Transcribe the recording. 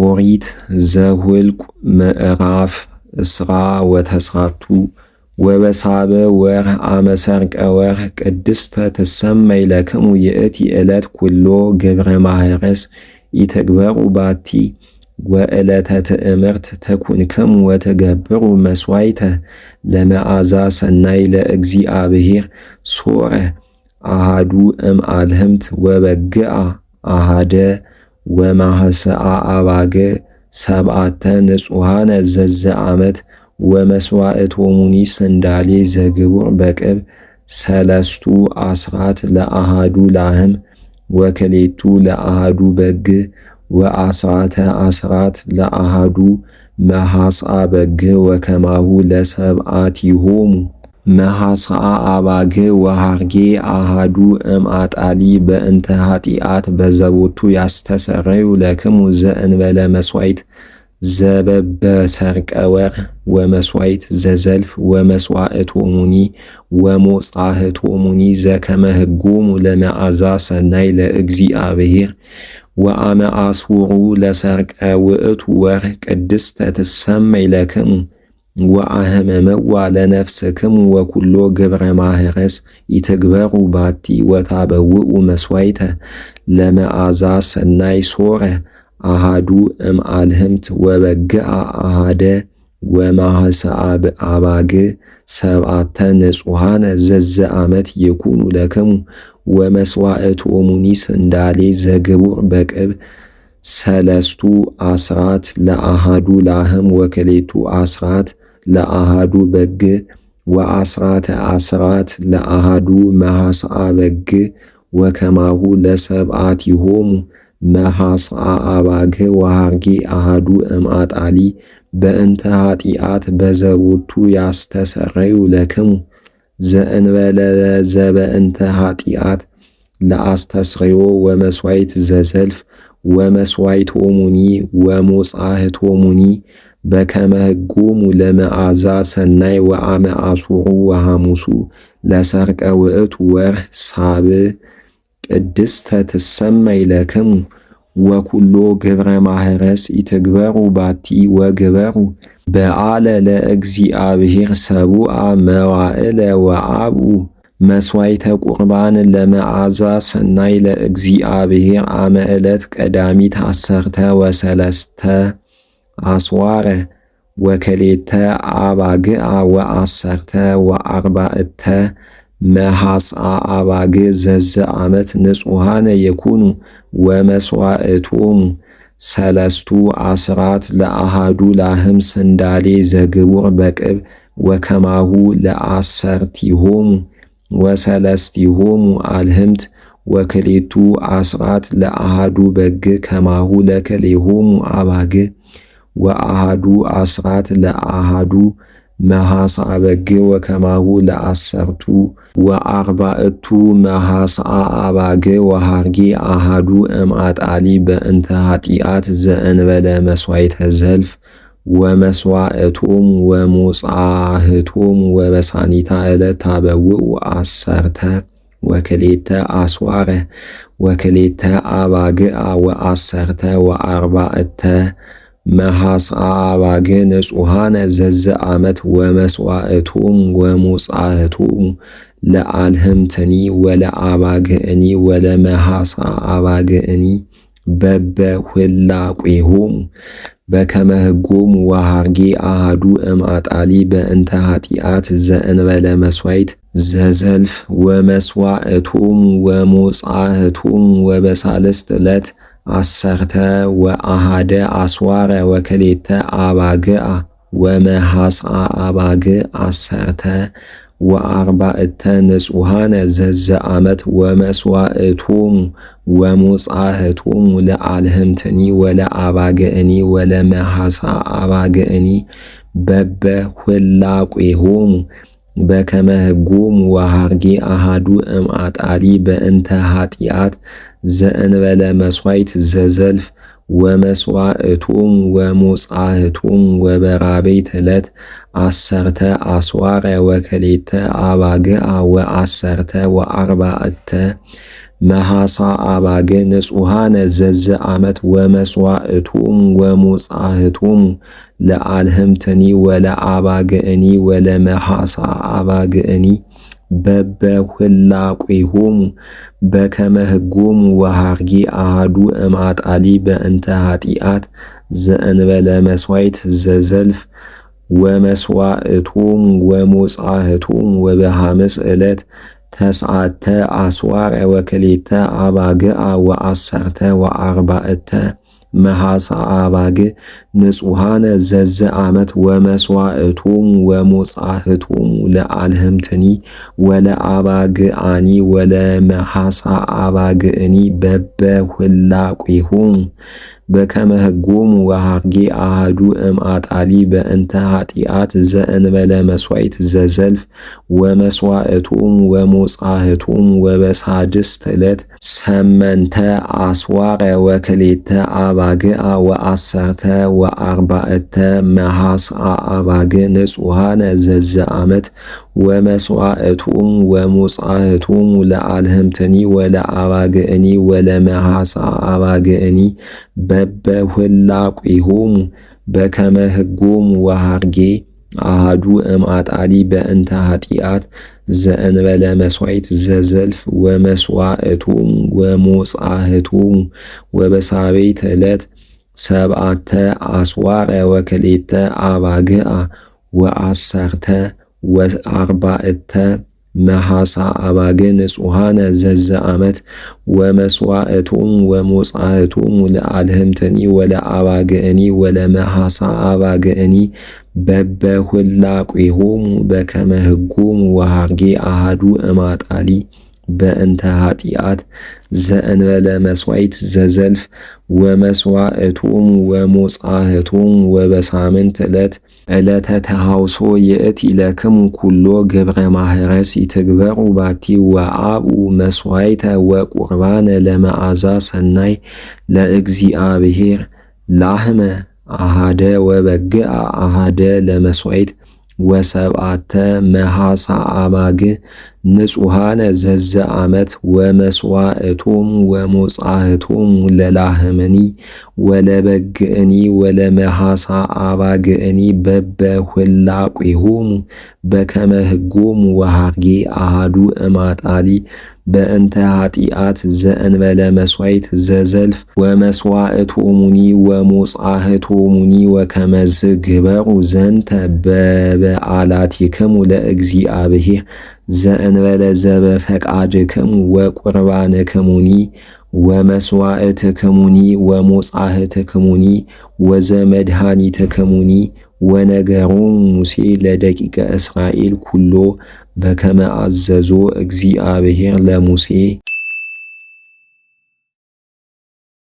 ኦሪት ዘኍልቍ ምዕራፍ እስራ ወተስዓቱ ወበሳብዕ ወርኅ አመ ሠርቀ ወርኅ ቅድስተ ትሰመይ ለክሙ ይእቲ ዕለት ኵሎ ግብረ ማሕረስ ኢትግበሩ ባቲ ወዕለተ ትእምርት ተኵንክሙ ወትገብሩ መሥዋዕተ ለመዓዛ ሰናይ ለእግዚአብሔር ሶረ አሐዱ እምአልህምት ወበግዓ አሐደ ወማሕሰዓ አባግዕ ሰብዓተ ንጹሐነ ዘዘአመት ወመሥዋዕቶሙኒ ስንዳሌ ዘግቡር በቅብ ሰለስቱ አስራት ለአሐዱ ላህም ወክሌቱ ለአሐዱ በግዕ ወአስራተ አስራት ለአሐዱ መሐስዓ በግዕ ወከማሁ ለሰብዓቲሆሙ መሐስዓ አባግዕ ወሐርጌ አሐዱ እምአጣሊ በእንተ ኃጢአት በዘቦቱ ያስተሰርዩ ለክሙ ዘእንበለ መሥዋዕት ዘበበሠርቀ ወርኅ ወመሥዋዕት ዘዘልፍ ወመሥዋዕቶሙኒ ወሞጻሕቶሙኒ ዘከመ ሕጎሙ ለመዓዛ ሰናይ ለእግዚአብሔር ወአመ አስዑሩ ለሠርቀ ውእቱ ወርኅ ቅድስተ ትሰመይ ለክሙ ወአህመመዋ ለነፍስክሙ ወኵሎ ግብረ ማሕረስ ኢትግበሩ ባቲ ወታበውኡ መሥዋዕተ ለመዓዛ ሰናይ ሶረ አሐዱ እምአልህምት ወበግዓ አሐደ ወማሕሰዓ አባግዕ ሰብዓተ ንጹሐነ ዘዘአመት ይኩኑ ለክሙ ወመሥዋዕቶሙኒ ስንዳሌ ዘግቡር በቅብ ሰለስቱ አስራት ለአሐዱ ላህም ወክሌቱ አስራት ለአሐዱ በግዕ ወአስራተ አስራት ለአሐዱ መሐስዓ በግዕ ወከማሁ ለሰብዓቲሆሙ መሐስዓ አባግዕ ወሐርጌ አሐዱ እምአጣሊ በእንተ ኃጢአት በዘቦቱ ያስተሰርዩ ለክሙ ዘእንበለ ዘበእንተ ኃጢአት ለአስተስርዮ ወመሥዋዕት ዘዘልፍ ወመሥዋዕቶሙኒ ወሞጻሕቶሙኒ በከመ ሕጎሙ ለመዓዛ ሰናይ ወአመ አስዑሩ ወሐሙሱ ለሠርቀ ውእቱ ወርኅ ሳብዕ ቅድስተ ትሰመይ ለክሙ ወኵሎ ግብረ ማሕረስ ኢትግበሩ ባቲ ወግበሩ በዓለ ለእግዚአብሔር ሰቡአ መዋዕለ ወአብኡ መሥዋዕተ ቁርባን ለመዓዛ ሰናይ ለእግዚአብሔር አመ ዕለት ቀዳሚት ዐሠርተ ወሰለስተ አስዋረ ወክሌተ አባግዓ ወዐሠርተ ወአርባዕተ መሐስዓ አባግዕ ዘዘአመት ንጹሐነ ይኩኑ ወመሥዋዕቶሙ ሰለስቱ አስራት ለአሐዱ ላህም ስንዳሌ ዘግቡር በቅብ ወከማሁ ለአሰርቲሆሙ ወሰለስቲሆሙ አልህምት ወክሌቱ አስራት ለአሐዱ በግዕ ከማሁ ለክሌሆሙ አባግዕ ወአሐዱ አስራት ለአሐዱ መሐስዓ በግዕ ወከማሁ ለአሰርቱ ወአርባዕቱ መሐስዓ አባግዕ ወሐርጌ አሐዱ እምአጣሊ በእንተ ኃጢአት ዘእንበለ መሥዋዕተ ዘልፍ ወመሥዋዕቶሙ ወሞጻሕቶሙ ወበሳኒታ ዕለት ታበውኡ ዐሠርተ ወክሌተ አስዋረ ወክሌተ አባግዓ ወዐሠርተ ወአርባዕተ መሐስዓ አባግዕ ንጹሐነ ዘዘአመት ወመሥዋዕቶሙ ወሞጻሕቶሙ ለአልህምትኒ ወለአባግዕኒ ወለመሐስዓ አባግዕኒ በበሁላቄሆሙ በከመ ሕጎሙ ወሐርጌ አሐዱ እምአጣሊ በእንተ ኃጢአት ዘእንበለ መሥዋዕት ዘዘልፍ ወመሥዋዕቶሙ ወሞጻሕቶሙ ወበሳልስት ዕለት ዐሠርተ ወአሐደ አስዋረ ወክሌተ አባግዓ ወመሐስዓ አባግዕ ዐሠርተ ወአርባዕተ ንጹሐነ ዘዘአመት ወመሥዋዕቶሙ ወሞጻሕቶሙ ለአልህምትኒ ወለአባግዕኒ ወለመሐስዓ አባግዕኒ በበሁላቄሆሙ በከመ ሕጎሙ ወሐርጌ አሐዱ እምአጣሊ በእንተ ኃጢአት ዘእንበለ መሥዋዕት ዘዘልፍ ወመሥዋዕቶሙ ወሞጻሕቶሙ ወበራቤት ዕለት ዐሠርተ አስዋረ ወክሌተ አባግዓ ወዐሠርተ ወአርባዕተ መሐሳ አባግ ንጹሃነ ዘዘ ዓመት ወመስዋዕቱም ወሙጻህቱም ለአልህምትኒ ወለአባግእኒ ወለመሐሳ አባግእኒ በበሁላቁሆሙ በከመ ሕጎሙ ወሐርጊ አሐዱ እምአጣሊ በእንተ ኃጢአት ዘእንበለ መሥዋዕት ዘዘልፍ ወመስዋዕቱም ወሙጻህቱም ወበሐምስ ዕለት ተስዓተ አስዋረ ወክሌተ አባግዓ ወአሰርተ ወአርባዕተ መሐሳ አባግ ንጹሃነ ዘዘ ዓመት ወመስዋዕቱም ወሙጻህቱም ለአልህምትኒ ወለአባግዓኒ ወለመሐሳ አባግእኒ በበሁላቁሆሙ በከመ ሕጎሙ ወሐርጌ አሐዱ እምአጣሊ በእንተ ኃጢአት ዘእንበለ መሥዋዕት ዘዘልፍ ወመስዋዕቱም ወሙጻህቱም ወበሳድስት ዕለት ሰመንተ አስዋረ ወክሌተ አባግዓ ወአሰርተ ወአርባዕተ መሐሳ አባግ ንጹሃነ ዘዘ ዓመት ወመስዋዕቱም ወሙጻህቱም ለአልህምትኒ ወለአባግእኒ ወለመሐሳ አባግእኒ በበሁላቁሆሙ በከመ ሕጎሙ ወሐርጌ አሐዱ እምአጣሊ በእንተ ኃጢአት ዘእንበለ መሥዋዕት ዘዘልፍ ወመስዋዕቱም ወሙጻህቱም ወበሳቤት ዕለት ሰብዓተ አስዋረ ወክሌተ አባግዓ ወአሰርተ ወአርባዕተ መሐሳ አባግ ንጹሃነ ዘዘ ዓመት ወመስዋዕቱም ወሙጻህቱም ለአልህምትኒ ወለአባግእኒ ወለመሐሳ አባግእኒ በበሁላቁሆሙ በከመ ሕጎሙ ወሐርጌ አሐዱ እምአጣሊ በእንተ ኃጢአት ዘእንበለ መሥዋዕት ዘዘልፍ ወመስዋዕቱም ወሙጻህቱም ወበሳምንት ዕለተ ተሐውሶ ይእቲ ለክሙ ኩሎ ግብረ ማህረስ ይትግበሩ ባቲ ወአብኡ መሥዋዕተ ወቁርባነ ለመዓዛ ሰናይ ለእግዚአብሔር ላህመ አሃደ ወበግዓ አሃደ ለመሥዋዕት ወሰብዓተ መሐሳ አባግ ንጹሃነ ዘዘ ዓመት ወመስዋዕቱም ወሙጻህቱም ለላህምኒ ወለበግእኒ ወለመሐሳ አባግእኒ በበሁላቁሆሙ በከመ ሕጎሙ ወሐርጌ አሐዱ እምአጣሊ በእንተ ኃጢአት ዘእንበለ መሥዋዕት ዘዘልፍ ወመስዋዕቶሙኒ ወሙጻህቶሙኒ ወከመዝ ግበሩ ዘንተ በበዓላቲክሙ ለእግዚአብሔር ዘእንበለ ዘበፈቃድክሙ ወቁርባንክሙኒ ወመስዋዕትክሙኒ ወሙጻህትክሙኒ ወዘመድኃኒትክሙኒ ወነገሮሙ ሙሴ ለደቂቀ እስራኤል ኩሎ በከመ አዘዞ እግዚአብሔር ለሙሴ